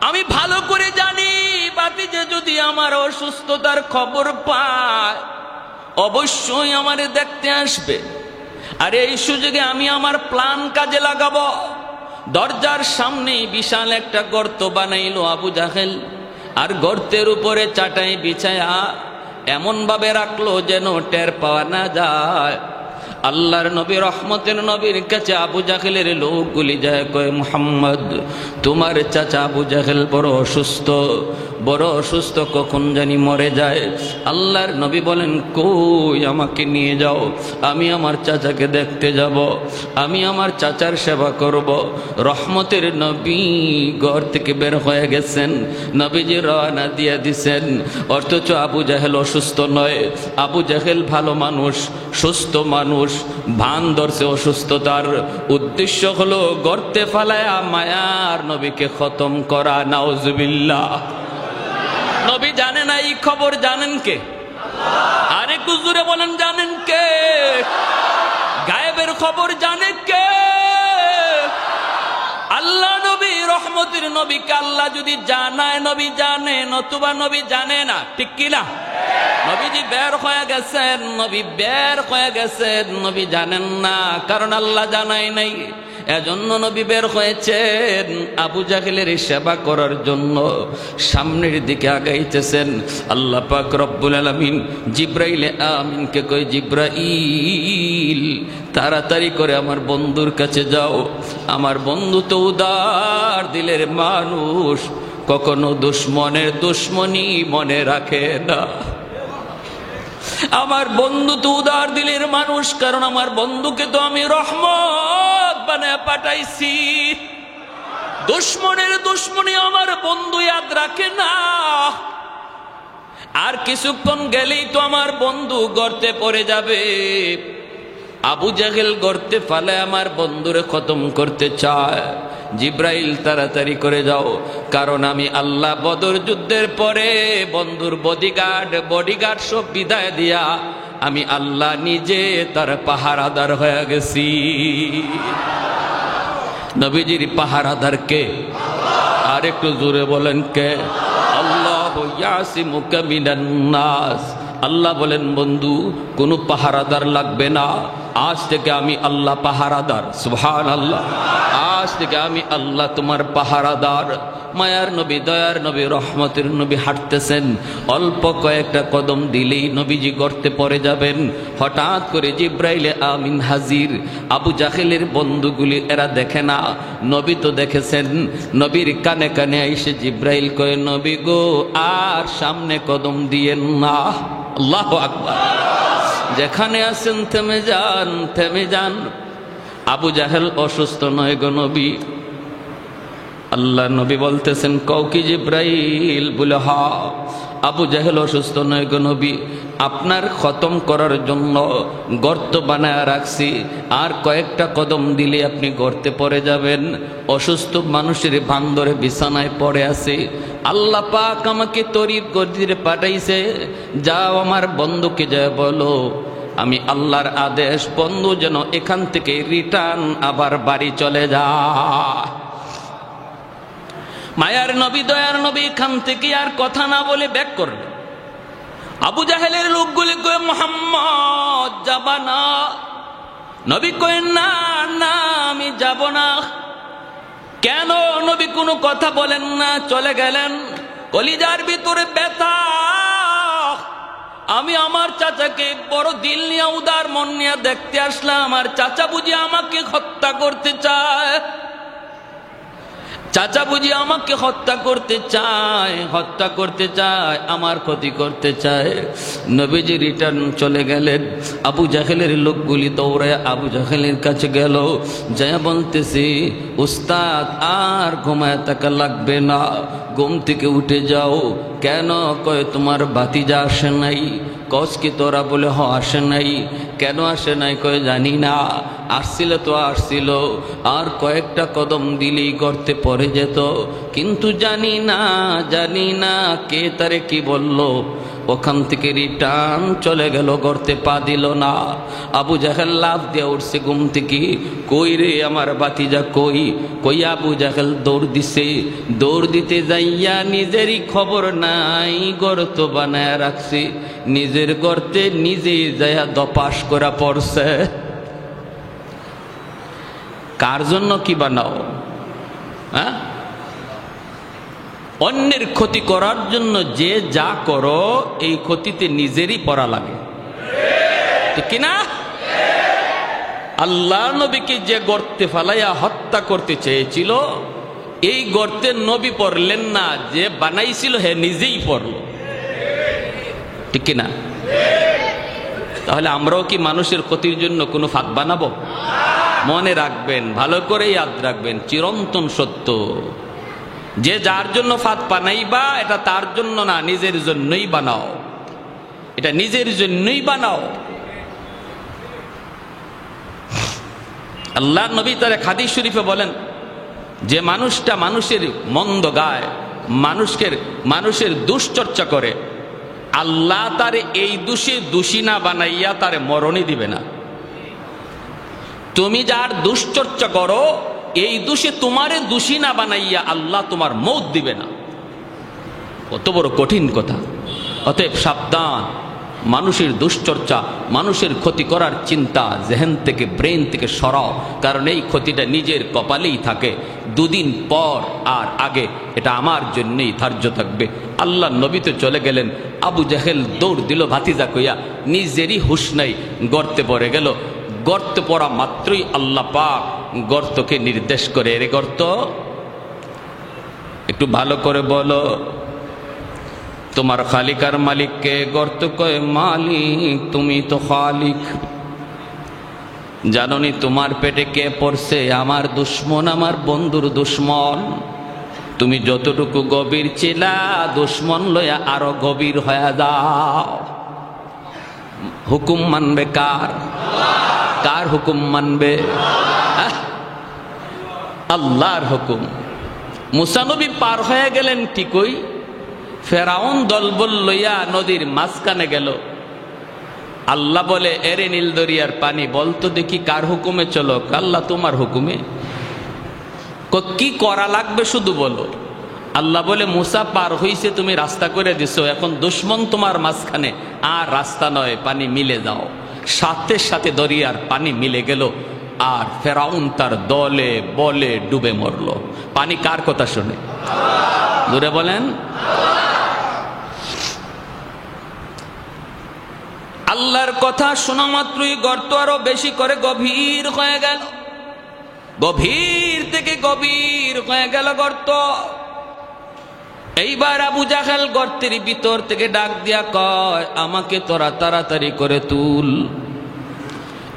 আমি ভালো করে জানি বাতিজা যদি আমার অসুস্থতার খবর পায় অবশ্যই আমারে দেখতে আসবে। আর এই সুযোগে আমি আমার প্ল্যান কাজে লাগাবো। দরজার সামনেই বিশাল একটা গর্ত বানাইলো আবু জাহেল, আর গর্তের উপরে চাটাই বিছায়া এমন ভাবে রাখলো যেন টের পাওয়া না যায়। আল্লাহর নবী রহমতের নবীর কাছে আবু জাহেলের লোকগুলি যায়, কয় মুহাম্মদ তোমার চাচা আবু জাহেল বড় অসুস্থ, কখন জানি মরে যায়। আল্লাহর নবী বলেন, কই আমাকে নিয়ে যাও, আমি আমার চাচাকে দেখতে যাব, আমি আমার চাচার সেবা করব। রহমতের নবী ঘর থেকে বের হয়ে গেছেন, নবীজি রওনা দিয়ে দিছেন, অথচ আবু জাহেল অসুস্থ নয়, আবু জাহেল ভালো মানুষ, সুস্থ মানুষ, ভান ধরছে অসুস্থতার। উদ্দেশ্য হলো গর্তে ফালায়া মায়ার নবীকে খতম করা। নাউজুবিল্লাহ। নবী জানে না এই খবর, জানেন কে? আরেকটু জোরে বলেন, জানেন কে? গায়েবের খবর জানে কে? আল্লাহ নবী রহমতের নবীকে আল্লাহ যদি জানায় নবী জানে, নতুবা নবী জানে না, ঠিক কিনা? নবীজি বের হয়ে গেছেন, নবী জানেন না, কারণ আল্লাহ জানাই নাই। এজন্য নবী বের হয়েছেন আবু জাহেলের সেবা করার জন্য। সামনের দিকে আগাইতেছেন। আল্লাহ পাক রব্বুল আলামিন জিব্রাইল আমিনকে কই, জিব্রাইল তাড়াতাড়ি করে আমার বন্ধুর কাছে যাও। আমার বন্ধু তো উদার দিলের মানুষ, কখনো দুশ্মনের দুশ্মনী মনে রাখে না। আমার বন্ধু তো উদার দিলের মানুষ, কারণ আমার বন্ধুকে তো আমি রহমত বানায় পাঠাইছি। দুশ্মনের দুশ্মনী আমার বন্ধু ইয়াদ রাখে না। আর কিছুক্ষণ গেলেই তো আমার বন্ধু গর্তে পড়ে যাবে। আবু জাহেল গর্তে ফালে আমার বন্ধুরে খতম করতে চায়। জিব্রাইল তাড়াতাড়ি করে যাও, কারণ আমি আল্লাহ বদর যুদ্ধের পরে বন্ধুর বডিগার্ড সব বিদায় দিয়া আমি আল্লাহ নিজে তার পাহারাদার হয়ে গেছি। নবীজির পাহারাদার কে? আর একটু জোরে বলেন কে? আল্লাহু ইয়াসিমুকা মিনান নাস। আল্লাহ বলেন, বন্ধু কোনো পাহারাদার লাগবে না, আজ থেকে আমি আল্লাহ পাহারাদার। সুবহানাল্লাহ। আজ থেকে আমি আল্লাহ তোমার পাহারাদার। মায়ার নবী, দয়ার নবী, রহমতের নবী হাঁটতেছেন, অল্প কয়েকটা কদম দিলেই নবীজি গর্তে পড়ে যাবেন। হঠাৎ করে জিব্রাইল আমিন হাজির। আবু জাহেলের বন্ধুগুলি এরা দেখে না, নবী তো দেখেছেন। নবীর কানে কানে এসে জিব্রাইল কয়, নবী গো আর সামনে কদম দিয়েন না। আল্লাহু আকবার। যেখানে আছেন থেমে যান, থেমে যান। আবু জাহেল অসুস্থ নয় গো নবী। আল্লাহ নবী বলতেছেন, কও কি জিব্রাইল? বলে হা। আবু জাহেল অসুস্থ নয় গো নবী, আপনার খতম করার জন্য গর্ত বানায় রাখছি, আর কয়েকটা কদম দিলে আপনি গর্তে পড়ে যাবেন। অসুস্থ মানুষের ভান ধরে বিছানায় পড়ে আছে। আল্লাহ পাক আমাকে তরিব গদিরে পাঠাইছে, যাও আমার বন্ধুকে যায় বলো আমি আল্লাহর আদেশ, বন্ধু যেন এখান থেকে রিটার্ন আবার বাড়ি চলে যায়। মায়ার নবী, দয়ার নবী এখান থেকে আর কথা না বলে ব্যাক করলেন। আবু জাহেলের লোকগুলি কয়ে, মুহাম্মদ যাবা না? নবী কয়ে, না না আমি যাব না। কেন? নবী কোনো কথা বলেন না, চলে গেলেন। কলিজার ভিতরে ব্যথা। আমি আমার চাচাকে বড় দিল নিয়ে, উদার মন নিয়ে দেখতে আসলাম, আমার চাচা বুঝি আমাকে হত্যা করতে চায়। চাচা বুঝি আমাকে হত্যা করতে চায়, আমার ক্ষতি করতে চায়। নবীজি রিটার্ন চলে গেলেন। আবু জাহেলের লোকগুলি দৌড়ায় আবু জাহেলের কাছে গেল, যা বলতেছি, উস্তাদ আর ঘুমায় থাকা লাগবে না, ঘুম থেকে উঠে যাও। কেন? কয় তোমার ভাতিজা আসে নাই। কস কি তোরা? বলে হ আসে নাই। কেন আসে নাই? কয় জানি না, আসছিল তো আসছিল, আর কয়েকটা কদম দিলেই গর্তে পড়ে যেত, কিন্তু জানি না কে তারে কি বলল। ওখান থেকে রিটার্ন চলে গেল, গর্তে পা দিল না। আবু জাহেল লাফ দিয়ে উঠছে ঘুম থেকে, কই রে আমার বাতিজা কই? কই আবু জাহেল দৌড় দিছে, দৌড় দিতে যাইয়া নিজেরই খবর নাই গর্ত বানায় রাখছে, নিজের গর্তে নিজেই যাইয়া দপাস করা পড়ছে। কার জন্য কি বানাও? হ্যাঁ, অন্যের ক্ষতি করার জন্য যে যা করো এই ক্ষতিতে নিজেরই পড়া লাগে, ঠিক কিনা? আল্লাহ নবীকে যে গর্তে ফালাইয়া হত্যা করতে চেয়েছিল, এই গর্তে নবী পড়লেন না, যে বানাইছিল হে নিজেই পড়ল, ঠিক কিনা? তাহলে আমরাও কি মানুষের ক্ষতির জন্য কোনো ফাঁদ বানাবো? মনে রাখবেন, ভালো করে ইয়াদ রাখবেন, চিরন্তন সত্য, যে যার জন্য ফাঁদ বানাইবা এটা তার জন্য না, নিজের জন্যই বানাও, এটা নিজের জন্যই বানাও। আল্লাহ নবী তার হাদিস শরীফে বলেন, যে মানুষটা মানুষের মন্দ গায়, মানুষের দুশ্চর্চা করে, আল্লাহ তার এই দোষে দোষী না বানাইয়া তার মরণই দিবে না। তুমি যার দুশ্চর্চা করো এই দোষে তোমারে দোষী না বানাইয়া আল্লাহ তোমার মৌত দিবে না। কত বড় কঠিন কথা। অতএব সাবধান, মানুষের দুশ্চর্চা, মানুষের ক্ষতি করার চিন্তা জেহেন থেকে, ব্রেন থেকে সরাও, কারণ এই ক্ষতিটা নিজের কপালেই থাকে, দুদিন পর আর আগে এটা আমার জন্যই ধার্য থাকবে। আল্লাহ নবী তো চলে গেলেন, আবু জাহেল দৌড় দিল ভাতিজা কইয়া, নিজেরই হুঁশ নাই, গর্তে পড়ে গেল। গর্তে পড়া মাত্রই আল্লাহ পাক গর্তকে নির্দেশ করে, এরে গর্ত একটু ভালো করে বলো তোমার খালিক আর মালিককে? গর্ত কয় মালিক, তুমি তো খালিক। জানোনি তোমার পেটে কে পড়ছে? আমার দুশ্মন, আমার বন্ধুর দুশ্মন। তুমি যতটুকু গভীর ছিলা, দুশ্মন লইয়া আরো গভীর হয়ে যাও। হুকুম মানবে কার? কার হুকুম মানবে? আল্লাহর হুকুম। মুসা নবী পার হয়ে গেলেন ঠিকই, ফেরাউন দলবল লইয়া নদীর মাঝখানে গেল। আল্লাহ বলে, এরে নীল দরিয়ার পানি, বলতো দেখি কার হুকুমে চলো? আল্লাহ তোমার হুকুমে। কি করা লাগবে শুধু বলো। আল্লাহ বলে, মুসা পার হইছে, তুমি রাস্তা করে দিছো, এখন দুশ্মন তোমার মাঝখানে, আর রাস্তা নয়, পানি মিলে যাও। সাথে সাথে দরিয়ার পানি মিলে গেল, আর ফেরাউন তার দলে বলে ডুবে মরল। পানি কার কথা শুনে? জোরে বলেন। আল্লাহর কথা শোনা মাত্রই গর্ত আরো বেশি করে গভীর হয়ে গেল, গভীর থেকে গভীর হয়ে গেল গর্ত। এইবার আবু জাহেল গর্তের ভিতর থেকে ডাক দিয়া কয়, আমাকে তোরা তাড়াতাড়ি করে তুল।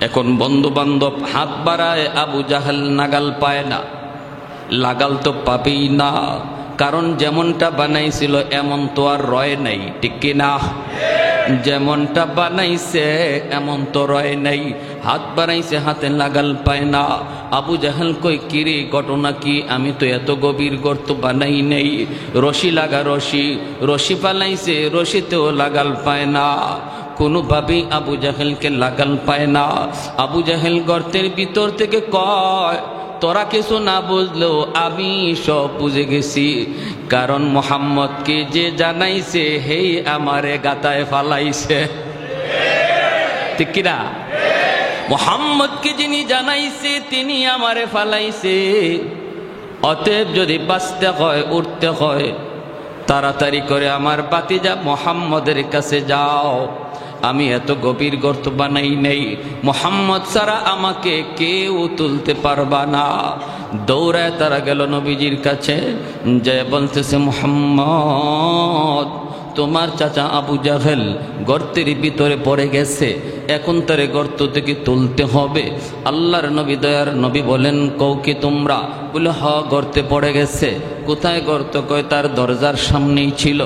এখন বন্ধু বান্ধব হাত বাড়ায়, আবু জাহেল নাগাল পায় না। লাগাল তো পাবেই না, কারণ যেমনটা বানাইছিল এমন তো আর রয় নাই, ঠিক কিনা? যেমনটা বানাইছে এমন তো রয় নাই। হাত বানাইছে, হাতে লাগাল পায় না। আবু জাহেল কই, কিরে ঘটনা কি? আমি তো এত গভীর গর্ত বানাই নেই। রশি লাগা, রশি পালাইছে, রশিতেও লাগাল পায় না। কোনোভাবেই আবু জাহেলকে লাগাল পায় না। আবু জাহেল গর্তের ভিতর থেকে কয়, তোরা কিছু না বুঝলেও আমি সব বুঝে গেছি, কারণ মুহাম্মদকে যে জানাইছে হেই আমারে গাতায় ফালাইছে, ঠিক কিনা? মুহাম্মদকে যিনি জানাইছে তিনি আমারে ফালাইছে। অতএব যদি বাঁচতে হয়, উঠতে হয়, তাড়াতাড়ি করে আমার বাতিজা মুহাম্মদের কাছে যাও। আমি এত গভীর গর্ত বানাই নেই, মুহাম্মদ ছাড়া আমাকে কেউ তুলতে পারবা না। দৌড়ায় তারা গেল নবীজির কাছে, যে বলতেছে, মুহাম্মদ তোমার চাচা আবু জাহেল গর্তের ভিতরে পড়ে গেছে, এখন তারে গর্ত থেকে তুলতে হবে। আল্লাহর নবী, দয়ার নবী বলেন, কৌকে তোমরা? বলে, হ, গর্তে পড়ে গেছে। কোথায় গর্ত? কয়, তার দরজার সামনেই ছিল।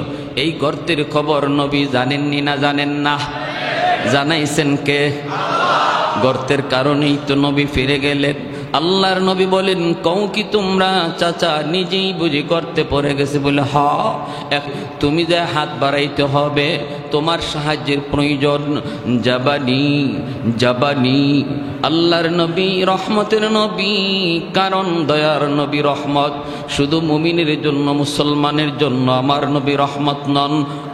এই গর্তের খবর নবী জানেননি না জানেন না? জানাইছেন কে? গর্তের কারণেই তো নবী ফিরে গেলেন। আল্লাহর নবী বলেন, কও কি তোমরা? চাচা নিজেই বুঝি করতে পড়ে গেছে বলে, হ তুমি যে হাত বাড়াইতে হবে, তোমার সাহায্যের প্রয়োজন। জাবানি জাবানি। আল্লাহর নবী রহমতের নবী, কারণ দয়ার নবী রহমত। শুধু মুমিনের জন্য, মুসলমানের জন্য আমার নবী রহমত নন,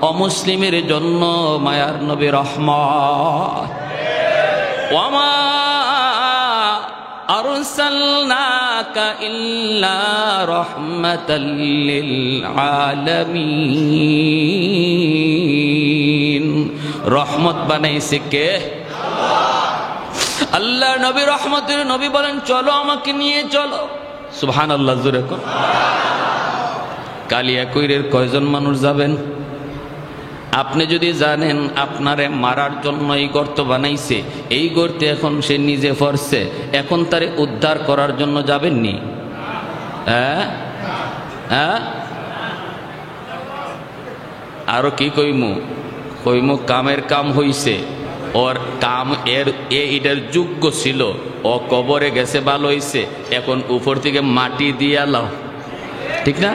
অমুসলিমের জন্য মায়ার নবী রহমত। ওয়ামা আরসালনাকা ইল্লা রাহমাতাল লিল আলামিন। রহমত বানাইছে কে? আল্লাহ নবী রহমতের নবী বলেন, চলো আমাকে নিয়ে চলো। সুবহানাল্লাহ, জোরে কর। কালিয়াকৈরের কয়জন মানুষ যাবেন? আপনি যদি জানেন আপনারে মারার জন্য এই গর্ত বানাইছে, এই গর্তে এখন সে নিজে পড়ছে, এখন তারে উদ্ধার করার জন্য যাবেননি? হ্যাঁ হ্যাঁ, আরো কি কইমু? কইমু কামের কাম হইছে, ওর কাম এটার যোগ্য ছিল, ও কবরে গেছে ভালো হইছে, এখন উপর থেকে মাটি দিয়ে লাও, ঠিক না?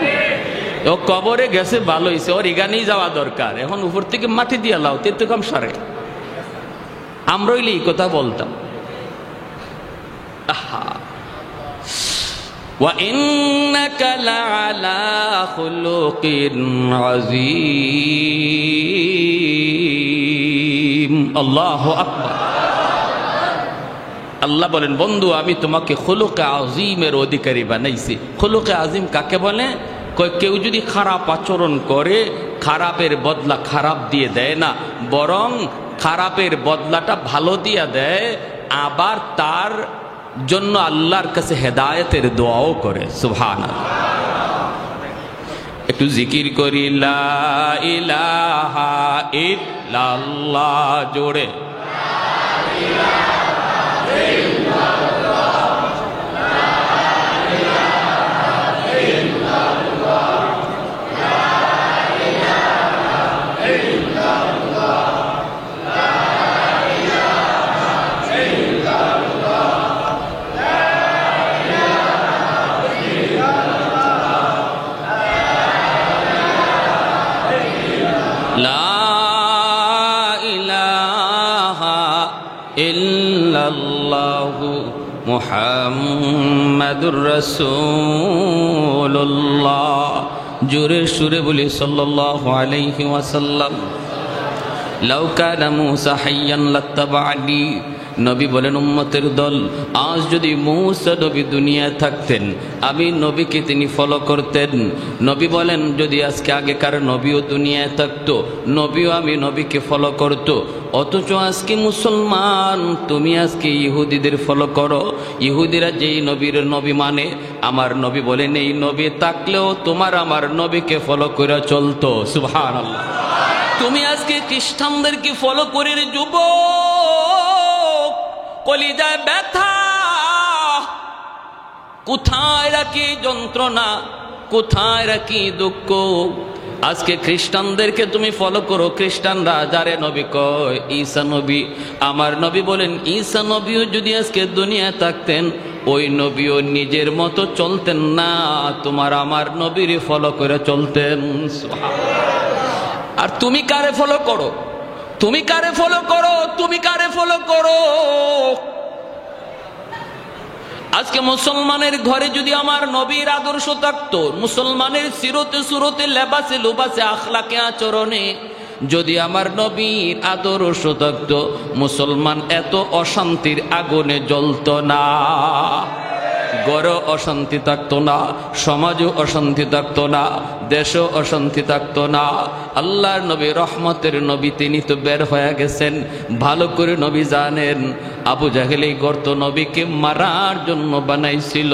ও কবরে গেছে ভালো হইছে, ওর এখানেই যাওয়া দরকার, এখন উপর থেকে মাটি দিয়ে লাও, তে তো কাম সারে। আমরা হইলে এই কথা বলতাম। আহা, ওয়া ইন্নাকা লাআলা খুলুকিন আযীম। আল্লাহু আকবার। আল্লাহ বলেন, বন্ধু আমি তোমাকে খুলুকে আযীমের অধিকারী বানাইছি। খুলুকে আযীম কাকে বলে? কেউ যদি খারাপ আচরণ করে, খারাপের বদলা খারাপ দিয়ে দেয় না, বরং খারাপের বদলাটা ভালো দিয়ে দেয়, আবার তার জন্য আল্লাহর কাছে হেদায়েতের দোয়াও করে। সুবহানাল্লাহ। একটু জিকির করি, লা ইলাহা ইল্লাল্লাহ, জোরে। মুহাম্মাদুর রাসূলুল্লাহ। জোরে সুরে বলি সাল্লাল্লাহু আলাইহি ওয়াসাল্লাম। লাউ কানা মূসা হাইয়ান লাত্তাবা'নি। নবী বলেন, উম্মতের দল, আজ যদি মূসা নবী দুনিয়ায় থাকতেন, আমি নবীকে তিনি ফলো করতেন। নবী বলেন, যদি আজকে আগেকার নবীও দুনিয়ায় থাকতো, নবীও আমি নবীকে ফলো করত। অথচ আজকে মুসলমান, তুমি আজকে ইহুদিদের ফলো করো। ইহুদিরা যেই নবীর নবী মানে, আমার নবী বলেন এই নবী থাকলেও তোমার আমার নবীকে ফলো করে চলতো। সুবহানাল্লাহ। তুমি আজকে খ্রিস্টানদেরকে ফলো করে রে যুবক, কলিজায় ব্যথা, কোথায় রাখি যন্ত্রণা, কোথায় রাখি দুঃখ। আজকে খ্রিস্টানদেরকে তুমি ফলো করো, খ্রিস্টানরা যারে নবী কয় ঈসা নবী। আমার নবী বলেন, ঈসা নবীও যদি আজকে দুনিয়ায় থাকতেন, ওই নবীও নিজের মতো চলতেন না, তোমার আমার নবীর ফলো করে চলতেন। আর তুমি কারে ফলো করো? তুমি কারে ফলো করো? তুমি কারে ফলো করো? আজকে মুসলমানের ঘরে যদি আমার নবীর আদর্শ থাকতো, মুসলমানের সিরতে সুরতে লেবাসে লুবাসে আখলাকে আচরণে যদি আমার নবীর আদর্শ থাকতো, মুসলমান এত অশান্তির আগুনে জ্বলত না, ঘরে অশান্তি থাকতো না, সমাজও অশান্তি থাকতো না, দেশও অশান্তি থাকতো না। আল্লাহর নবী রহমতের নবী, তিনি তো বের হয়ে গেছেন। ভালো করে নবী জানেন, আবু জাহেল এই গর্ত নবীকে মারার জন্য বানাইছিল।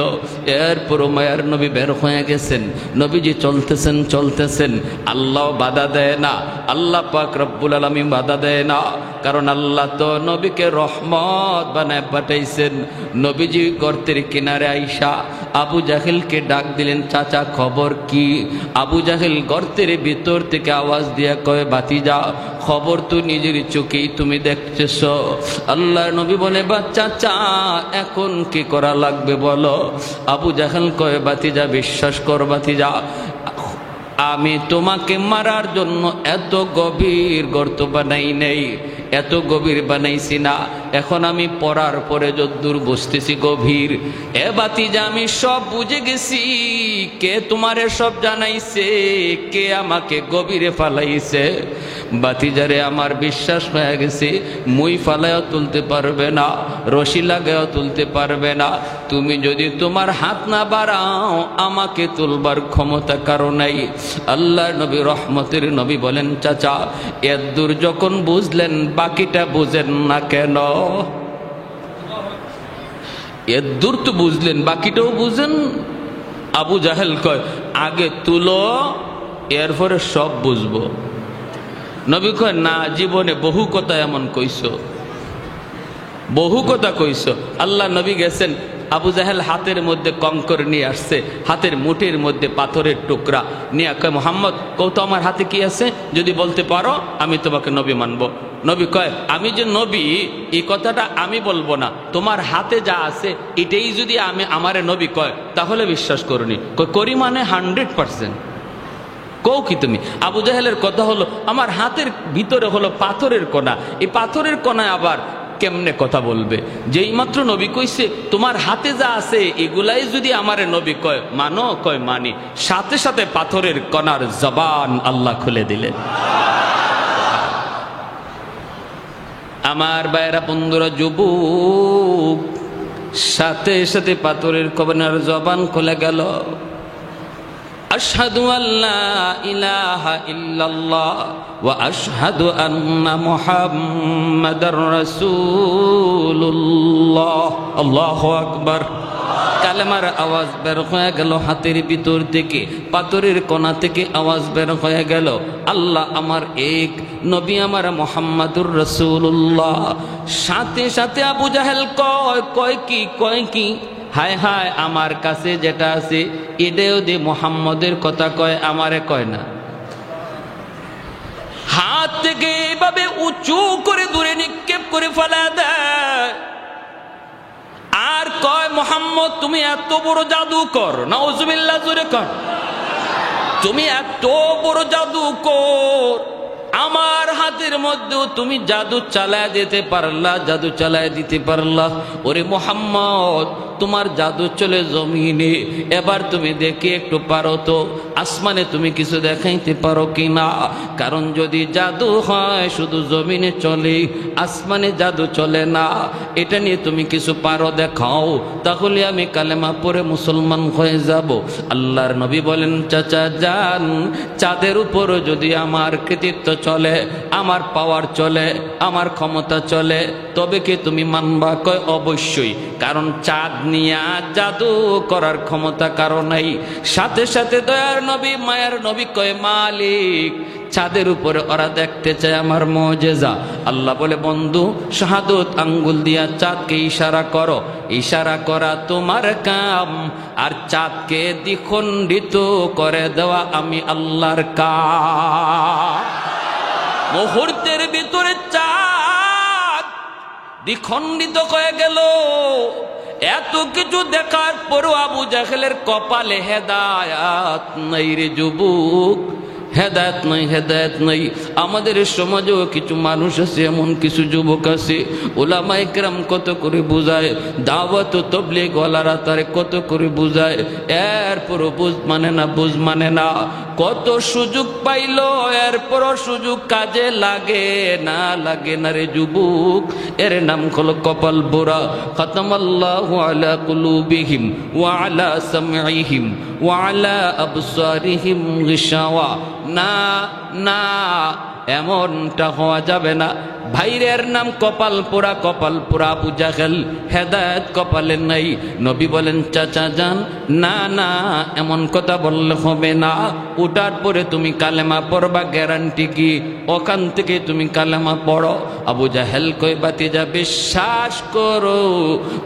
এরপরও মায়ার নবী বের হয়ে গেছেন। নবীজি চলতেছেন চলতেছেন, আল্লাহ বাধা দেয় না, আল্লাহ পাক রব্বুল আলামিন বাধা দেয় না, কারণ আল্লাহ তো নবীকে রহমত বানায় পাঠাইছেন। নবীজি গর্তের কিনারে আইসা আবু জাহেলকে ডাক দিলেন, চাচা খবর কি? আবু আবু জাহেল গর্তের ভিতর থেকে আওয়াজ দিয়া কয়, ভাতিজা খবর তো নিজের চোখেই তুমি দেখতেছ। আল্লাহর নবী বলে, চাচা এখন কি করা লাগবে বলো। আবু জাহেল কয়, ভাতিজা বিশ্বাস কর ভাতিজা, আমি তোমাকে মারার জন্য এত গভীর গর্ত বানাই নেই, এত গভীর বানাইছি না। এখন আমি পড়ার পরে যদ্দূর বসতেছি গভীর, এ ভাতিজা আমি সব বুঝে গেছি, কে তোমারে সব জানাইছে, কে আমাকে গভীরে ফালাইছে। ভাতিজারে আমার বিশ্বাস হয়ে গেছে, মুই ফালাইও তুলতে পারবে না, রশি লাগাইও তুলতে পারবে না। তুমি যদি তোমার হাত না বাড়াও আমাকে তুলবার ক্ষমতা কারো নাই। আল্লাহর নবী রহমতের নবী বলেন, চাচা এত দূর যখন বুঝলেন বাকিটা বুঝেন না কেন? এত দূর তো বুঝলেন, বাকিটাও বুঝেন। আবু জাহেল কয়, আগে তুলো এরপরে সব বুঝবো। নবী কয়, না, জীবনে বহু কথা এমন কইছো, বহু কথা কইছো। আল্লাহ নবী গেছেন, আবু জাহেল হাতের মধ্যে কঙ্কর নিয়ে আসছে, হাতের মুঠির মধ্যে পাথরের টুকরা নিয়ে কয়, মোহাম্মদ কত আমার হাতে কি আছে, যদি বলতে পারো আমি তোমাকে নবী মানবো। নবী কয়, আমি যে নবী এই কথাটা আমি বলবো না, তোমার হাতে যা আছে এটাই যদি আমি আমারে নবী কয় তাহলে বিশ্বাস করুনি। করি মানে 100%। কও কি তুমি? আবু জাহেলের কথা হলো, আমার হাতের ভিতরে হলো পাথরের কণা, এই পাথরের কণায় আবার কেমনে কথা বলবে? যেই মাত্র নবী কইছে তোমার হাতে যা আছে এগুলাই যদি আমারে নবী কয় মানো, কয় মানি, সাথে সাথে পাথরের কণার জবান আল্লাহ খুলে দিলেন। আমার বাইরা বন্ধুরা, যুবক, সাথে সাথে পাথরের কণার জবান খুলে গেল। আশহাদু আল্লা ইলাহা ইল্লাল্লাহ ওয়া আশহাদু আন্না মুহাম্মাদার রাসূলুল্লাহ। আল্লাহু আকবার। কালেমার আওয়াজ বের হয়ে গেল হাতের ভিতর থেকে, পাথরের কোণা থেকে আওয়াজ বের হয়ে গেল, আল্লাহ আমার এক, নবী আমার মুহাম্মাদুর রাসূলুল্লাহ। সাথে সাথে আবু জাহেল কয় কি হায় হায়, আমার কাছে যেটা আছে এটাও দিয়ে মুহাম্মদের কথা কয়, আমারে কয় না। হাত থেকে এইভাবে উঁচু করে দূরে নিক্ষেপ করে ফেলা দেয় আর কয়, মুহাম্মদ তুমি এত বড় জাদুকর, নাউজুবিল্লাহ, জোরে কর, তুমি এত বড় জাদুকর, আমার হাতের মধ্যেও তুমি জাদু চালায় দিতে পারলা, জাদু চালায় দিতে পারলা। ওরে মুহাম্মদ, তোমার জাদু চলে জমিনে, এবার তুমি দেখে একটু পারো তো আসমানে তুমি কিছু দেখাইতে পারো কিনা? কারণ যদি জাদু হয় শুধু জমিনে চলে, আসমানে জাদু চলে না, এটা নিয়ে তুমি কিছু পারো দেখাও, তাহলে আমি কালেমা পড়ে মুসলমান হয়ে যাব। আল্লাহর নবী বলেন, চাচা যান, চাঁদের উপরও যদি আমার কৃতিত্ব চলে, আমার পাওয়ার চলে, আমার ক্ষমতা চলে, তবে কি তুমি মানবা? কয় অবশ্যই, কারণ চাঁদ নিয়া জাদু করার ক্ষমতা কারো নাই। সাথে সাথে দয়ার নবী, মায়ার নবী কয়, মালিক চাঁদের উপরে ওরা দেখতে চায় আমার মুজিজা। আল্লাহ বলে, বন্ধু শাহাদত আঙ্গুল দিয়া চাঁদকে ইশারা করো, ইশারা করা তোমার কাম, আর চাঁদকে দ্বিখণ্ডিত করে দেওয়া আমি আল্লাহর কাম। মুহূর্তের ভিতরে চাঁদ দ্বিখণ্ডিত হয়ে গেল। এত কিছু দেখার পরও আবু জাহেলের কপালে হেদায়াত নাই রে যুবক, হেদায়েত নাই, হেদায়েত নাই। আমাদের সমাজেও কিছু মানুষ আছে, এমন কিছু যুবক আছে, উলামায়ে কেরাম কত করে বুঝায়, দাওয়াত ও তাবলীগ ওয়ালারা তারে কত করে বুঝায়, এরপরও বুঝ মানে না, বুঝ মানে না। কত সুযোগ পাইলো, এরপরও সুযোগ কাজে লাগে না রে যুবক। এর নাম হলো কপাল বোরা। খাতামাল্লাহু আলা কুলুবিহিম ওয়া আলা সামঈহিম ওয়া আলা আবসারিহিম গিশাওয়া। না না, এমনটা হওয়া যাবে না। ভাইরের নাম কপাল পোড়া আবু জাহেল, হেদায়েত কপালে নাই। নবী বলেন চাচা যান, না না এমন কথা বললে হবে না, ওটার পরে তুমি কালেমা পড়বা, গ্যারান্টি কি? ওখান থেকে তুমি কালেমা পড়ো। আবু জাহেল কই বাতিজা বিশ্বাস করো,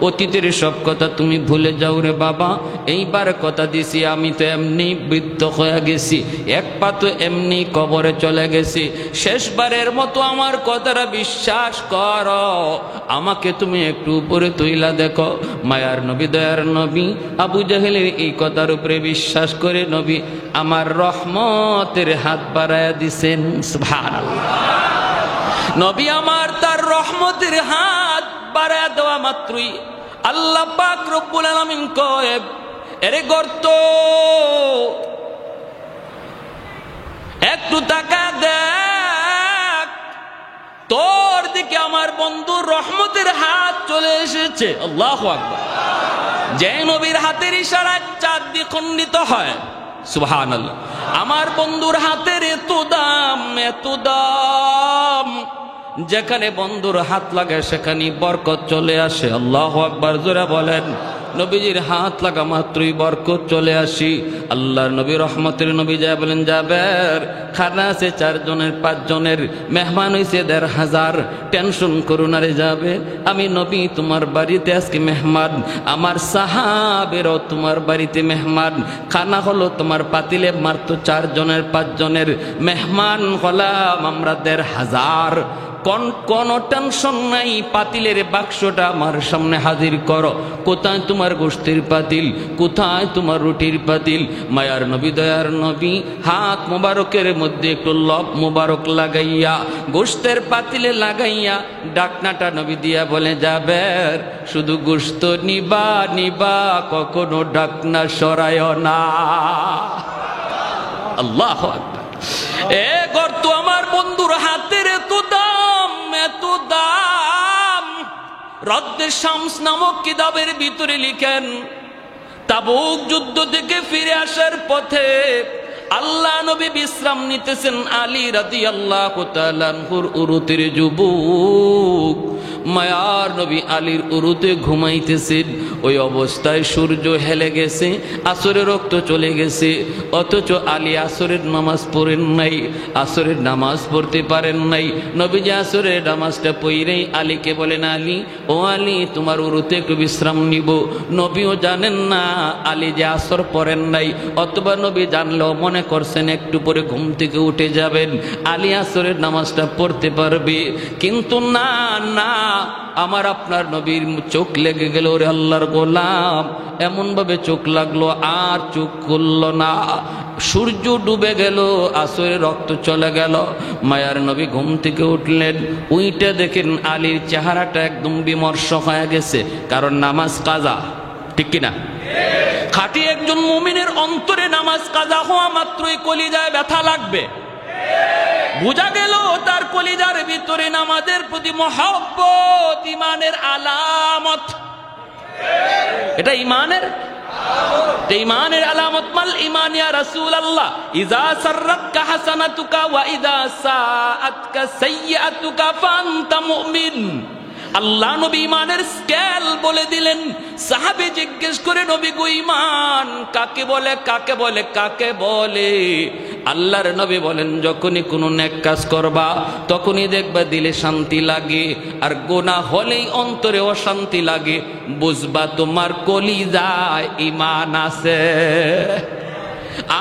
অতীতের সব কথা তুমি ভুলে যাও রে বাবা, এইবার কথা দিছি আমি তো এমনি বৃদ্ধ হয়ে গেছি, এক পা তো এমনি কবরে চলে গেছি, শেষবারের মতো আমার কথাটা বিশ্বাস করো, আমাকে তুমি একটু উপরে তুইলা দেখো। মায়ার নবী দয়ার নবী আবু জাহেলের এই কথার উপরে বিশ্বাস করে নবী আমার রহমতের হাত বাড়ায়া দিছেন। সুবহানাল্লাহ। নবী আমার তার রহমতের হাত বাড়ায়া দেওয়া মাত্রই আল্লাহ পাক রব্বুল আলামিন কয়, এরে গর্ত একটু তাকা দেখ, তোর দিকে আমার বন্ধুর রহমতের হাত চলে এসেছে। আল্লাহু আকবার। যে নবীর হাতের ইশারায় চাঁদ দ্বিখণ্ডিত হয়, সুবহানাল্লাহ। আমার বন্ধুর হাতের এত দাম, এত দাম, যেখানে বন্ধুর হাত লাগে সেখানে বরকত চলে আসে। আল্লাহু আকবার। জোরে বলেন। নবীজির হাত লাগা মাত্রই বরকত চলে আসি। আল্লাহর নবী রহমতের নবী যায় বলেন, যাবের খানা আছে 4 জনের 5 জনের, মেহমান হয়েছে 1500, টেনশন করুন আরে যাবে, আমি নবী তোমার বাড়িতে আজকে মেহমান, আমার সাহাবেরও তোমার বাড়িতে মেহমান, খানা হলো তোমার পাতিলে মাত্র 4 জনের 5 জনের, মেহমান হলাম আমরা 1500, কোনো টেনশন নাই, পাতিলের বাক্সটা আমার সামনে হাজির করো। কোথায় তোমার গোশতের পাতিল, কোথায় তোমার রুটির পাতিল? মায়ার নবী দয়ার নবী হাত মোবারকের মধ্যে একটু লব মোবারক লাগাইয়া গোশতের পাতিলে লাগাইয়া ডাকনাটা নবী দিয়া বলে, যাবের শুধু গোশত নিবা নিবা, কখনো ডাকনা সরায় না। আল্লাহু আকবার। এ গর্ত আমার বন্ধুর হাতের এত দাম, এত দাম। রদ্দে শামস নামক কিতাবের ভিতরে লিখেন, তাবুক যুদ্ধ থেকে ফিরে আসার পথে আল্লাহ নবী বিশ্রাম নিতেছেন, আলী রাদিয়াল্লাহু তাআলা আনহুর উরুতের যুবক মায়ার নবী আলীর উরুতে ঘুমাইতেছেন। ওই অবস্থায় সূর্য হেলে গেছে, আসরের রক্ত চলে গেছে, অথচ আলী আসরের নামাজ পড়েন নাই, আসরের নামাজ পড়তে পারেন নাই। নবীজি আসরের নামাজটা পড়েই আলীকে বলেন, আলী ও আলী তোমার উরুতে একটু বিশ্রাম নিব। নবীও জানেন না আলী যে আসর পড়েন নাই, অথবা নবী জানলেও মনে করছেন একটু পরে ঘুম থেকে উঠে যাবেন, আলী আসরের নামাজটা পড়তে পারবে। কিন্তু না না, আমার আপনার নবীর চোখ লেগে গেল, ওরে আল্লাহর গোলাম, এমন ভাবে চোখ লাগলো আর চোখ খুলল না। সূর্য ডুবে গেল, আসরের রক্ত চলে গেল। মায়ার নবী ঘুম থেকে উঠলেন, উইটে দেখেন আলীর চেহারাটা একদম বিমর্ষ হয়ে গেছে, কারণ নামাজ কাজা, ঠিক কিনা? খাঁটি একজন মুমিনের অন্তরে নামাজ কাজা হওয়া মাত্রই কলিজায় ব্যথা লাগবে। বুঝা গেল তার কলিজার ভিতরে নামাজের প্রতি মহব্বত ইমানের আলামত। এটা ইমানের আলামত। মাল ইমান ইয়া রাসূলুল্লাহ, ইযা সাররাতকা হাসানাতুকা ওয়া ইযা সাআতকা সাইয়্যাতুকা ফাআনতা মুমিন। আল্লাহ নবী ইমানের স্কেল বলে দিলেন। সাহাবী জিজ্ঞেস করে, নবী গো ঈমান কাকে বলে, কাকে বলে, কাকে বলে? আল্লাহর নবী বলেন, যখনই কোনো নেক কাজ করবা তখনই দেখবা দিলে শান্তি লাগে, আর গুনাহ হলেই অন্তরে অশান্তি লাগে, বুঝবা তোমার কলিজায় ঈমান আছে।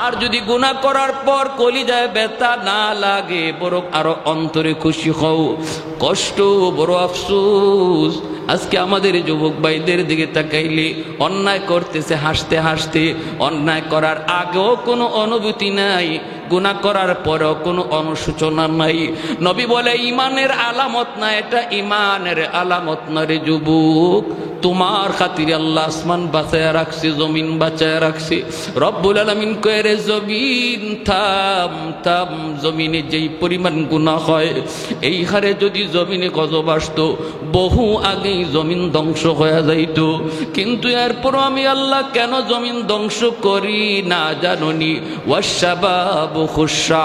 আর যদি গুনাহ করার পর কলিজায় ব্যথা না লাগে, বরং আরো অন্তরে খুশি হও, কষ্ট বড় আফসোস। আজকে আমাদের যুবক ভাইদের দিকে তাকাইলে অন্যায় করতেছে হাসতে হাসতে, অন্যায় করার আগেও কোনো অনুভূতি নাই, গুনাহ করার পরেও কোনো অনুশোচনা নাই। নবী বলে ইমানের আলামত না, এটা ইমানের আলামত না রে যুবক। তোমার খাতিরে আল্লাহ আসমান বাঁচায়া রাখছি, জমিন বাঁচায়া রাখছি। রব্বুল আলামিন কয়ে রে জমিন থাম থাম, জমিনে যেই পরিমাণ গুনাহ হয় এই হারে যদি জমিনে গজব আসতো বহু আগেই জমিন ধ্বংস হয়ে যাইত। কিন্তু এরপরও আমি আল্লাহ কেন জমিন ধ্বংস করি না জাননি? ওয়াশাবাবু খুশা,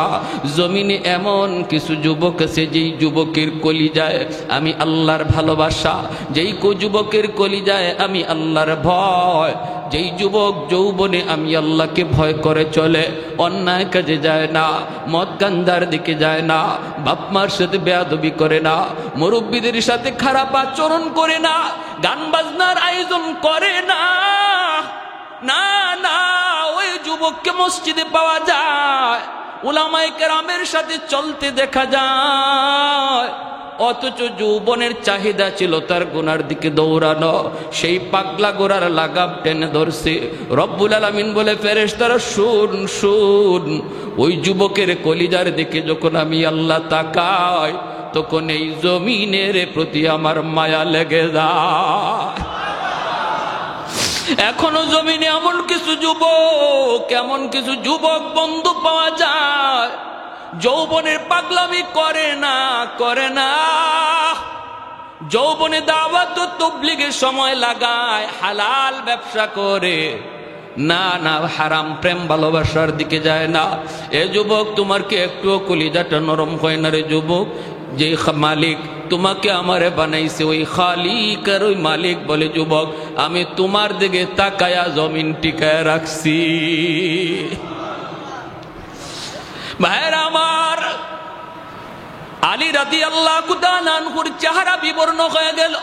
জমিনে এমন কিছু যুবক আছে যেই যুবকের কলিজায় আমি আল্লাহর ভালোবাসা, যেই যুবকের কলিজায় আমি আল্লাহর ভয়, যেই যুবক যৌবনে আমি আল্লাহকে ভয় করে চলে, অন্যায় কাজে যায় না, মদ গান্ধার দিকে যায় না, বাপ মার সাথে বেয়াদবি করে না, মুরব্বীদের সাথে খারাপ আচরণ করে না, গান বাজনার আয়োজন করে না, না না, ওই যুবককে মসজিদে পাওয়া যায়, উলামায়ে কেরামের সাথে চলতে দেখা যায়। অথচ যৌবনের চাহিদা ছিল তার গুনার দিকে দৌড়ানো, সেই পাগলা গোরার লাগাম টেনে ধরছে। রব্বুল আলামিন বলে ফেরেশতারা শুন শুন, ওই যুবকের কলিজার দিকে যখন আমি আল্লাহ তাকাই তখন এই জমিনের প্রতি আমার মায়া লেগে যায়। এখনো জমিনে এমন কিছু যুবক বন্ধু পাওয়া যায় যৌবনের পাগলামি করে না, যৌবনে দাওয়াত ও তাবলীগের সময় লাগায়, হালাল ব্যবসা করে, না না হারাম প্রেম ভালোবাসার দিকে যায় না। এ যুবক, তোমার কি একটুও কলিজাটা নরম হয় না রে যুবক? যে মালিক তোমাকে আমারে বানাইছে ওই খালিক আর ওই মালিক বলে, যুবক আমি তোমার দিকে তাকায়া জমিন টিকায় রাখছি। ভাইরা আমার, আলী রাদিয়াল্লাহু তাআলা আনহুর চেহারা বিবর্ণ হয়ে গেল।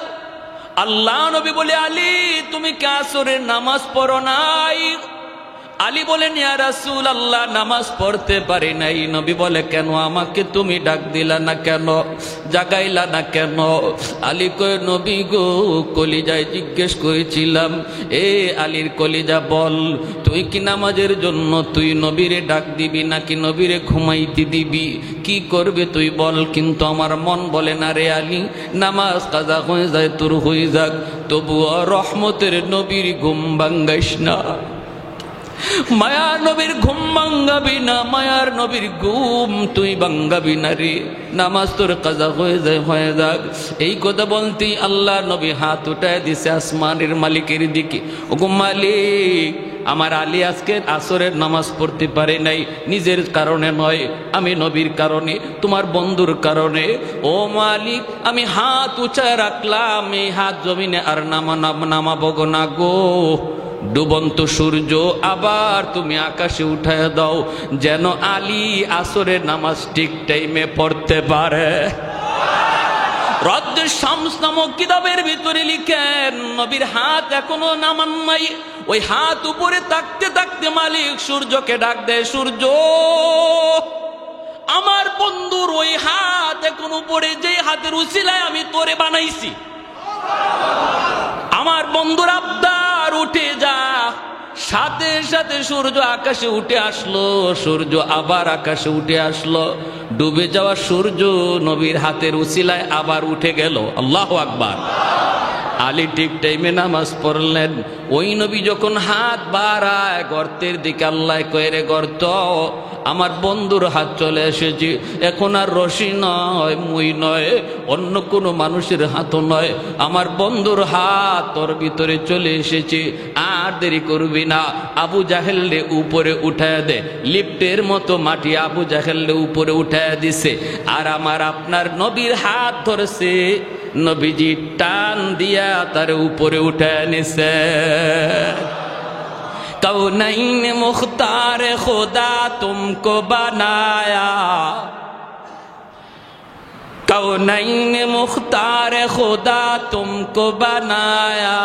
আল্লাহ নবী বলে, আলী তুমি কি আসরের নামাজ পড়ো নাই? আলী বলেন, ইয়া রাসূলুল্লাহ নামাজ পড়তে পারি নাই। নবী বলে, কেন আমাকে তুমি ডাক দিলা না কেন, জাগাইলা না কেন? আলী কয়, নবী গো কলিজায় জিজ্ঞেস করেছিলাম, এ আলীর কলিজা বল, তুই কি নামাজের জন্য তুই নবীরে ডাক দিবি নাকি নবীরে ঘুমাইতে দিবি, কি করবে তুই বল? কিন্তু আমার মন বলে না রে আলী, নামাজ কাজা হয়ে যায় তোর হয়ে যাক, তবুও রহমতের নবীর ঘুম ভাঙ্গাইস না, মায়ার নবীর ঘুম ভাঙ্গাবি না, মায়ার নবীর ঘুম তুই ভাঙ্গাবি না রে, নামাজ তোর কাজা হয়ে যাক। এই কথা বলতেই আল্লাহ নবী হাত উঠায় দিছে আসমানের মালিকের দিকে। ওগো মালিক, আমার আলী আজকে আসরের নামাজ পড়তে পারে নাই, নিজের কারণে নয়, আমি নবীর কারণে, তোমার বন্ধুর কারণে। ও মালিক, আমি হাত উঁচায় রাখলাম, এই হাত জমিনে আর নামাবো না গো। ডুবন্ত সূর্য আবার তুমি আকাশে উঠায় দাও, যেন আলী আসরের নামাজ ঠিক টাইমে পড়তে পারে। রদ্দুশ শামস নামক কিতাবের ভিতরে লিখেন, নবীর হাত এখনো নামান নাই, ওই হাত উপরে থাকতে থাকতে মালিক সূর্যকে ডাক দেয়, সূর্য আমার বন্ধুর ওই হাত এখন উপরে, যে হাতের উসিলায় আমি তোরে বানাইছি, আমার বন্ধুর আবদার উঠে যা। সাথে সাথে সূর্য আকাশে উঠে আসলো, সূর্য আবার আকাশে উঠে আসলো, ডুবে যাওয়া সূর্য নবীর হাতের উসিলায় আবার উঠে গেল। আল্লাহু আকবার। আলী ঠিক টাইমে নামাজ পড়লেন। ওই নবী যখন হাত বাড়ায় গর্তের দিকে, আল্লাহ কয়ে রে গর্ত, আমার বন্ধুর হাত চলে এসেছে, এখন আর রশি নয়, মই নয়, অন্য কোনো মানুষের হাতও নয়, আমার বন্ধুর হাত তোর ভিতরে চলে এসেছে, আর দেরি করবি না, আবু জাহেলরে উপরে উঠায় দে। লিফটের মতো মাটি আবু জাহেলরে উপরে উঠায় দিছে, আর আমার আপনার নবীর হাত ধরছে, নবীজি টান দিয়া তার উপরে উঠায় নিছে। कौनैन मुख्तार खुदा तुमको बनाया, कौनैन मुख्तार खुदा तुमको बनाया,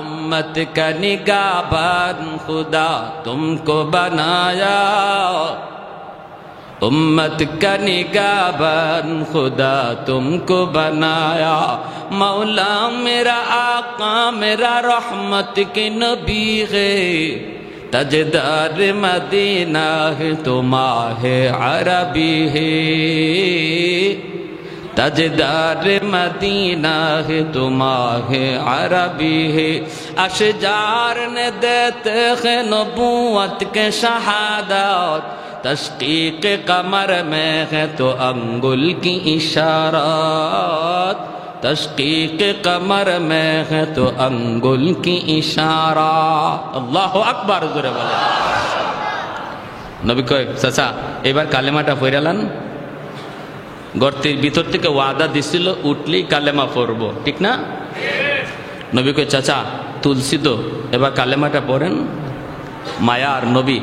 उम्मत का निगाहबान खुदा तुमको बनाया, उम्मत का निगाहबान खुदा तुमको बनाया। मौला मेरा आका मेरा रहमत के नबी है, तजदार मदीना है तो माह अरबी है, ताजदार मदीना है तुम्हारे अरबी है अशजार ने देते हैं नबूवत के शहादत तस्दीक कमर में है तो अंगुल की इशारत तस्दीक कमर में है तो अंगुल की इशारा अल्लाहु अकबर जोरे बोले नबी कय चाचा एबार कालेमाटा पড়ালান গর্তের ভিতর থেকে ওয়াদা দিছিল উঠলেই কালেমা পড়বো ঠিক না নবী কয় চাচা তুলসী তো এবার কালেমাটা পড়েন মায়ার নবী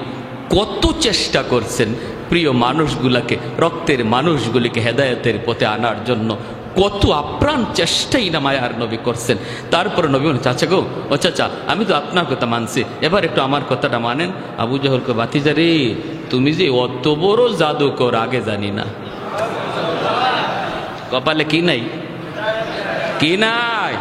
কত চেষ্টা করছেন প্রিয় মানুষগুলোকে রক্তের মানুষগুলিকে হেদায়েতের পথে আনার জন্য কত আপ্রাণ চেষ্টাই না মায়ার নবী করছেন তারপর নবী বলেন চাচা গো ও চাচা আমি তো আপনার কথা মানছি এবার একটু আমার কথাটা মানেন আবু জহল কয় বাতিজা রে তুমি যে অত বড় জাদুকর আগে জানি না কপালে কি নাই কি নাই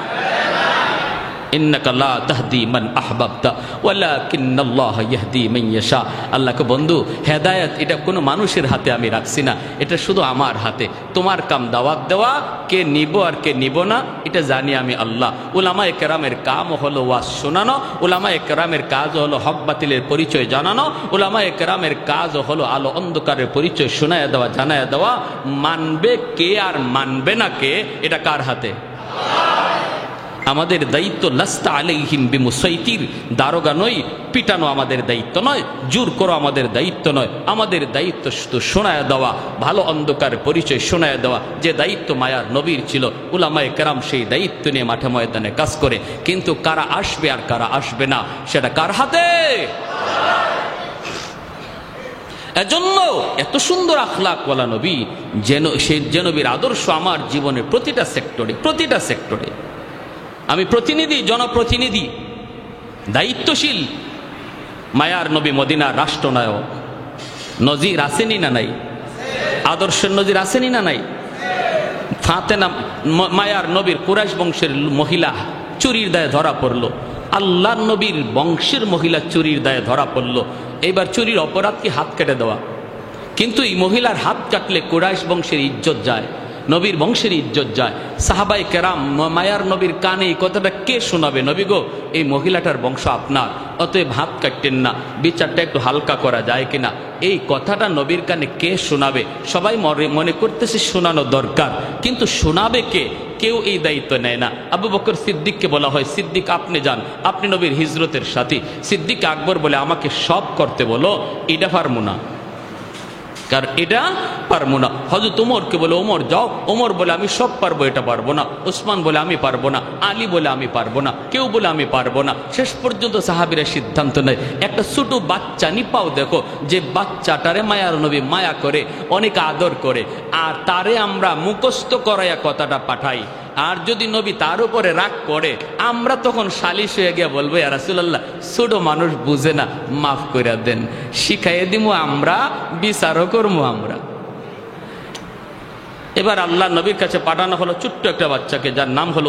ইন্নাকা লা তাহদি মান আহবাবতা ওয়ালাকিন্নাল্লাহা ইয়াহদি মান ইয়াশা আল্লাহকে বন্ধু হেদায়েত এটা কোনো মানুষের হাতে আমি রাখছি না এটা শুধু আমার হাতে তোমার কাম দাওয়াত দেওয়া কে নিব আর কে নিব না এটা জানি আমি আল্লাহ উলামায়ে কেরামের কাম হলো ওয়াজ শোনানো উলামায়ে কেরামের কাজ হলো হক বাতিলের পরিচয় জানানো উলামায়ে কেরামের কাজ হলো আলো অন্ধকারের পরিচয় শোনায়া দেওয়া জানায়া দেওয়া মানবে কে আর মানবে না কে এটা কার হাতে আমাদের দায়িত্ব লাস্তা আলাইহিম বিমুসাইতির দারোগা নয় পিটানো আমাদের দায়িত্ব নয় জোর করো আমাদের দায়িত্ব নয় আমাদের দায়িত্ব শুধু শোনায়া দেওয়া ভালো অন্ধকার পরিচয় শোনায়া দেওয়া যে দায়িত্ব মায়ার নবীর ছিল উলামায়ে কেরাম সেই দায়িত্ব নিয়ে মাঠে ময়দানে কাজ করে কিন্তু কারা আসবে আর কারা আসবে না সেটা কার হাতে এজন্য এত সুন্দর আখলাকওয়ালা নবী যেন সেই যে নবীর আদর্শ আমার জীবনের প্রতিটা সেক্টরে আমি প্রতিনিধি জনপ্রতিনিধি দায়িত্বশীল মায়ার নবী মদিনার রাষ্ট্রনায়ক নজির আসেনি না নাই আদর্শের নজির আসেনি না নাই ফাতেমা মায়ার নবীর কুরাইশ বংশের মহিলা চুরির দায়ে ধরা পড়ল আল্লাহর নবীর বংশের মহিলা চুরির দায়ে ধরা পড়ল এইবার চুরির অপরাধ কি হাত কেটে দেওয়া কিন্তু এই মহিলার হাত কাটলে কুরাইশ বংশের ইজ্জত যায় নবীর বংশের ইজ্জত যায় সাহাবায়ে কেরাম মায়ার নবীর কানে এই কথাটা কে শোনাবে নবী গো এই মহিলাটার বংশ আপনার অতএব হাত কাটতেন না বিচারটা একটু হালকা করা যায় কিনা এই কথাটা নবীর কানে কে শোনাবে সবাই মনে করতেছে শোনানো দরকার কিন্তু শোনাবে কে কেউ এই দায়িত্ব নেয় না আবু বকর সিদ্দিককে বলা হয় সিদ্দিক আপনি যান আপনি নবীর হিজরতের সাথী সিদ্দিক আকবর বলে আমাকে সব করতে বলো এটা পারবো না কারণ এটা পারবো না হযরত ওমরকে বলে ওমর যাও ওমর বলে আমি সব পারবো এটা পারবো না ওসমান বলে আমি পারবো না আলী বলে আমি পারবো না কেউ বলে আমি পারবো না শেষ পর্যন্ত সাহাবীরা সিদ্ধান্ত নেয় একটা ছোট বাচ্চা নিপাও দেখো যে বাচ্চাটারে মায়ার নবী মায়া করে অনেক আদর করে আর তারে আমরা মুখস্থ করাইয়া কথাটা পাঠাই আর যদি নবী তার উপরে রাগ করে আমরা তখন সালিশ হয়ে গিয়ে বলবো ইয়া রাসূলুল্লাহ ছোট মানুষ বুঝে না মাফ করে দেন শিখাইয়ে দিমু আমরা বিচারও করবো আমরা এবার আল্লাহ নবীর কাছে পাঠানো হলো ছোট্ট একটা বাচ্চাকে যার নাম হলো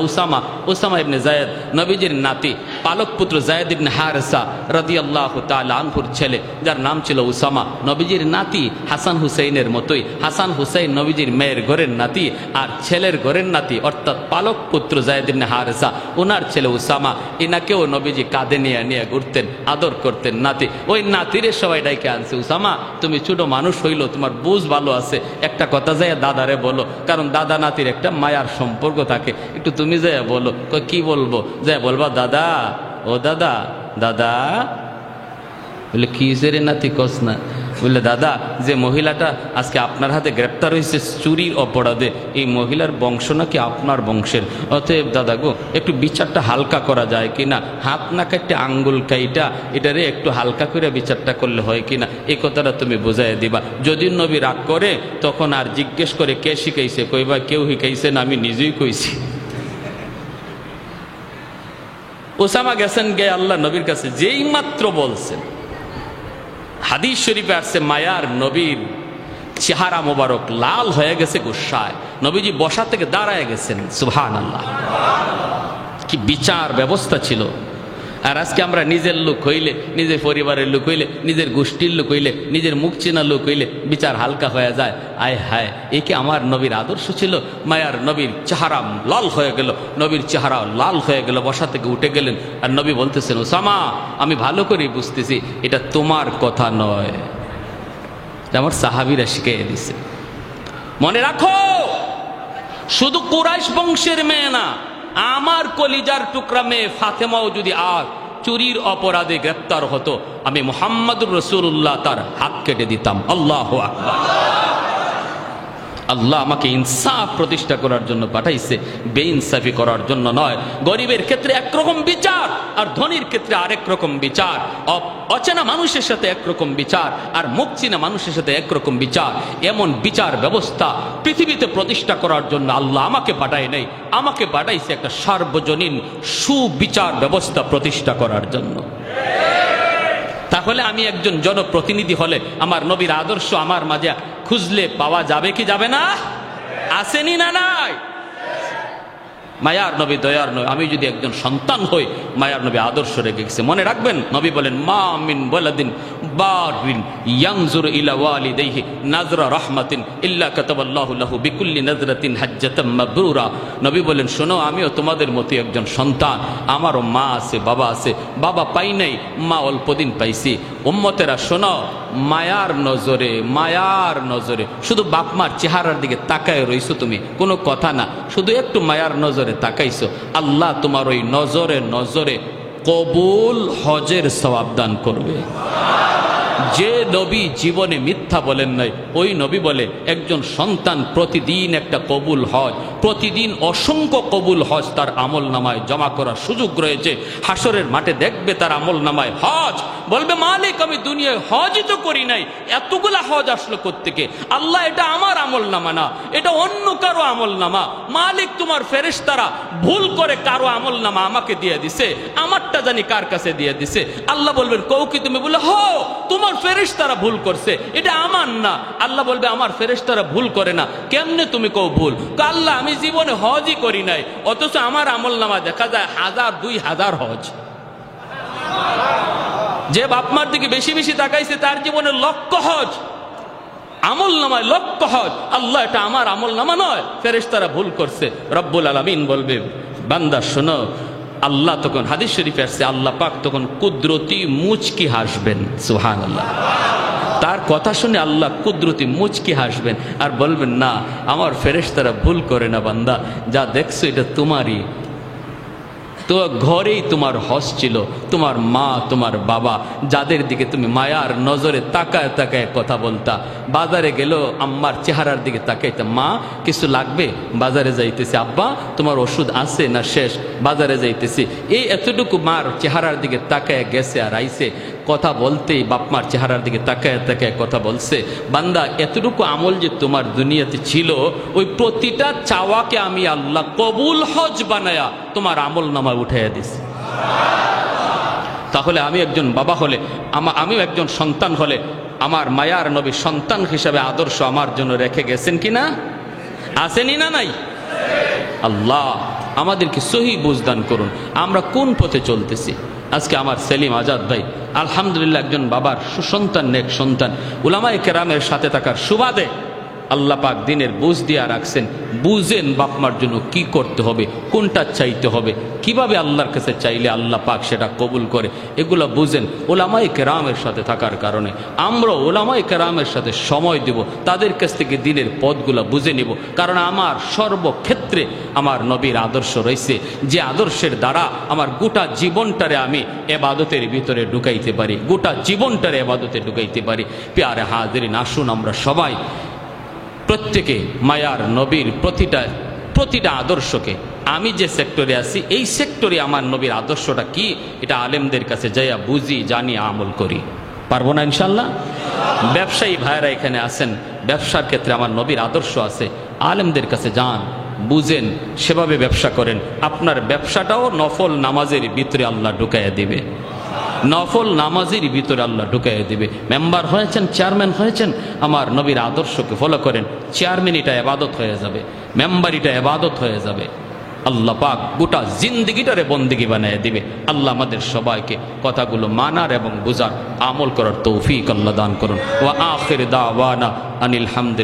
উসামা ইবনে যায়েদ নবীজির নাতি পালক পুত্র যায়েদ ইবনে হারেসা রাদিয়াল্লাহু তাআলা আনহুর ছেলে যার নাম ছিল উসামা নবীজির নাতি হাসান হুসাইনের মতোই হাসান হুসাইন নবীজির মেয়ের ঘরের নাতি আর ছেলের ঘরের নাতি অর্থাৎ পালক পুত্র যায়েদ ইবনে হারেসা ওনার ছেলে উসামা এনাকেও নবীজি কাঁধে নিয়ে ঘুরতেন আদর করতেন নাতি ওই নাতিরে সবাই ডাইকে আনছে উসামা তুমি ছোট মানুষ হইলো তোমার বুঝ ভালো আছে একটা কথা যায় দাদারে বলো কারণ দাদা নাতির একটা মায়ার সম্পর্ক থাকে একটু তুমি যায় বলো কি বলবো যায় বলবা দাদা ও দাদা দাদা বলে কি রে নাতি কস না বললে দাদা যে মহিলাটা আজকে আপনার হাতে গ্রেপ্তার হয়েছে চুরির অপরাধে এই মহিলার বংশ নাকি আপনার বংশের অতএব দাদা গো একটু বিচারটা হালকা করা যায় কিনা হাত না কাটতে আঙ্গুল কাইটা এটারে একটু হালকা করে বিচারটা করলে হয় কিনা এই কথাটা তুমি বুঝাই দিবা যদি নবী রাগ করে তখন আর জিজ্ঞেস করে কে শিখাইছে কইবা কেউ শিখাইছে না আমি নিজেই কইছি ওসামা গেছেন গে আল্লাহ নবীর কাছে যেই মাত্র বলছেন হাদিস শরীফে আসছে মায়ার নবীর চেহারা মোবারক লাল হয়ে গেছে গুসায় নবীজি বসা থেকে দাঁড়ায় গেছেন সুবহানাল্লাহ কি বিচার ব্যবস্থা ছিল আর আজকে আমরা নিজের লোক হইলে, নিজের পরিবারের লোক হইলে, নিজের গোষ্ঠীর লোক হইলে, নিজের মুখ চেনা লোক হইলে বিচার হালকা হয়ে যায়। আয় হায়, এ কি আমার নবীর আদর্শ ছিল? মায়ার নবীর চেহারা লাল হয়ে গেল, নবীর চেহারা লাল হয়ে গেল, বসা থেকে উঠে গেলেন। আর নবী বলতেছেন, ওসামা আমি ভালো করে বুঝতেছি এটা তোমার কথা নয়, আমার সাহাবীরা শিখিয়ে দিছে। মনে রাখো, শুধু কুরাইশ বংশের মেয়ে না, আমার কলিজার টুকরা মেয়ে ফাতেমাও যদি আজ চুরির অপরাধে গ্রেপ্তার হতো, আমি মুহাম্মদুর রাসূলুল্লাহ তার হাত কেটে দিতাম। আল্লাহু আকবার। আল্লাহ আমাকে ইনসাফ প্রতিষ্ঠা করার জন্য পাঠাইছে, বেইনসাফি করার জন্য নয়। গরিবের ক্ষেত্রে একরকম বিচার আর ধনীর ক্ষেত্রে আরেক রকম বিচার, অচেনা মানুষের সাথে একরকম বিচার আর মুখ চিনা মানুষের সাথে একরকম বিচার। এমন বিচার ব্যবস্থা পৃথিবীতে প্রতিষ্ঠা করার জন্য আল্লাহ আমাকে পাঠায় নাই, আমাকে পাঠাইছে একটা সার্বজনীন সুবিচার ব্যবস্থা প্রতিষ্ঠা করার জন্য। তাহলে আমি একজন জনপ্রতিনিধি হলে আমার নবীর আদর্শ আমার মাঝে খুঁজলে পাওয়া যাবে কি যাবে না? আসেনি না নাই? মায়ার নবী দয়ার নবী, আমি যদি একজন সন্তান হই, মায়ার নবী আদর্শ রেখে গেছে। মনে রাখবেন, নবী বলেন, মা মিন ওয়ালাদিন বারিন ইয়ানজুরু ইলা ওয়ালিদাইহি নাজরা রাহমাতিন ইল্লা কাতাবাল্লাহু লাহু বিকুল্লি নাজরাতিন হাজ্জাতাম মাবরুরা। নবী বলেন, শোনো, আমিও তোমাদের মতো একজন সন্তান, আমারও মা আছে, বাবা আছে। বাবা পাই নাই, মা অল্পদিন পাইছি। উম্মতেরা শোনো, মায়ার নজরে, মায়ার নজরে শুধু বাপ মার চেহারার দিকে তাকায় রইছো তুমি, কোনো কথা না, শুধু একটু মায়ার নজরে তাকাইছো, আল্লাহ তোমার ওই নজরে নজরে কবুল হজের সওয়াব দান করবে। যে নবী জীবনে মিথ্যা বলেন নাই, ওই নবী বলে একজন সন্তান প্রতিদিন একটা কবুল হজ, প্রতিদিন অসংখ্য কবুল হজ তার আমল নামায় জমা করার সুযোগ রয়েছে। হাসরের মাঠে দেখবে তার আমল নামায় হজ, বলবে, মালিক আমি দুনিয়ায় হজই তো করি নাই, এতগুলা হজ আসলো কোত্থেকে? আল্লাহ এটা আমার আমল নামা না, এটা অন্য কারো আমল নামা। মালিক তোমার ফেরেশতারা ভুল করে কারো আমল নামা আমাকে দিয়ে দিছে, আমারটা জানি কার কাছে দিয়ে দিছে। আল্লাহ বলবেন, কও কি তুমি? বলে, হো, তোমার ফেরেশতারা ভুল করছে, এটা আমার না। আল্লাহ বলবে, আমার ফেরেশতারা ভুল করে না। কেমনে তুমি কও ভুল? আল্লাহ আমি জীবনে হজই করি নাই, অথচ আমার আমল নামা দেখা যায় 1000 2000 হজ। যে বাপমার দিকে বেশি বেশি তাকাইছে তার জীবনে লক্ষ হজ, আমল নামায় লক্ষ হজ। আল্লাহ এটা আমার আমল নামা নয়, ফেরেশতারা ভুল করছে। রব্বুল আলামিন বলবে, বান্দা শোনো, আল্লাহ তখন হাদিস শরীফে আসছে, আল্লাহ পাক তখন কুদরতি মুচকি হাসবেন। সুবহানাল্লাহ। তার কথা শুনে আল্লাহ কুদরতি মুচকি হাসবেন আর বলবেন, না, আমার ফেরেশতারা ভুল করে না বান্দা, যা দেখছো এটা তোমারই। তো ঘরেই তোমার হজ ছিল, তোমার মা, তোমার বাবা, যাদের দিকে তুমি মায়ার নজরে তাকায় তাকায় কথা বলতা। বাজারে গেল, আম্মার চেহারার দিকে তাকাইতা, মা কিছু লাগবে? বাজারে যাইতেছি। আব্বা তোমার ওষুধ আছে না শেষ? বাজারে যাইতেছি। এই এতটুকু মার চেহারার দিকে তাকায় গেছে আর আইছে, কথা বলতেই বাপমার চেহারার দিকে তাকায় তাকায় কথা বলছে। বান্দা, এতটুকু আমল যে তোমার দুনিয়াতে ছিল, ওই প্রতিটা চাওয়াকে আমি আল্লাহ কবুল হজ বানায়া তোমার আমল নামায় উঠাইয়া দিছি। তাহলে আমি একজন বাবা হলে, আমিও একজন সন্তান হলে, আমার মায়ার নবী সন্তান হিসাবে আদর্শ আমার জন্য রেখে গেছেন কিনা? আসেনি না নাই? আল্লাহ আমাদেরকে সহি বুঝদান করুন, আমরা কোন পথে চলতেছি। আজকে আমার সেলিম আজাদ ভাই আলহামদুলিল্লাহ একজন বাবার সুসন্তান, নেক সন্তান। উলামায়ে কেরামের সাথে থাকার সুবাদে আল্লাহ পাক দিনের বুঝ দিয়া রাখছেন। বুঝেন বাপমার জন্য কি করতে হবে, কোনটা চাইতে হবে, কিভাবে আল্লাহর কাছে চাইলে আল্লাহ পাক সেটা কবুল করে, এগুলো বুঝেন। ওলামায়ে কেরামের সাথে থাকার কারণে আমরা ওলামায়ে কেরামের সাথে সময় দেব, তাদের কাছ থেকে দিনের পথগুলো বুঝে নিব। কারণ আমার সর্বক্ষেত্রে আমার নবীর আদর্শ রয়েছে, যে আদর্শের দ্বারা আমার গোটা জীবনটারে আমি এবাদতের ভিতরে ঢুকাইতে পারি, গোটা জীবনটারে এবাদতে ঢুকাইতে পারি। প্যারে হাজিরিন, আসুন আমরা সবাই প্রত্যেকে মায়ার নবীর প্রতিটা আদর্শকে, আমি যে সেক্টরে আছি এই সেক্টরে আমার নবীর আদর্শটা কি, এটা আলেমদের কাছে যাইয়া বুঝি, জানি, আমল করি। পারবো না ইনশাল্লাহ? ব্যবসায়ী ভাইরা এখানে আছেন, ব্যবসার ক্ষেত্রে আমার নবীর আদর্শ আছে, আলেমদের কাছে যান, বুঝেন, সেভাবে ব্যবসা করেন। আপনার ব্যবসাটাও নফল নামাজের ভিতরে আল্লাহ ঢুকাইয়া দিবে, নফল নামাজের ভিতরে আল্লাহ ঢুকাইয়া দিবে। মেম্বার হয়েছেন, চেয়ারম্যান হয়েছেন, আমার নবীর আদর্শকে ফলো করেন, চেয়ারম্যান এটা ইবাদত হয়ে যাবে, মেম্বার এটা ইবাদত হয়ে যাবে। আল্লাহ পাক গোটা জিন্দিগিটারে বন্দিগি বানিয়ে দিবে। আল্লাহ আমাদের সবাইকে কথাগুলো মানার এবং বুঝার আমল করার তৌফিক আল্লাহ দান করুন। ওয়া আখির দাওয়ানা আনিল হামদুলিল্লাহ।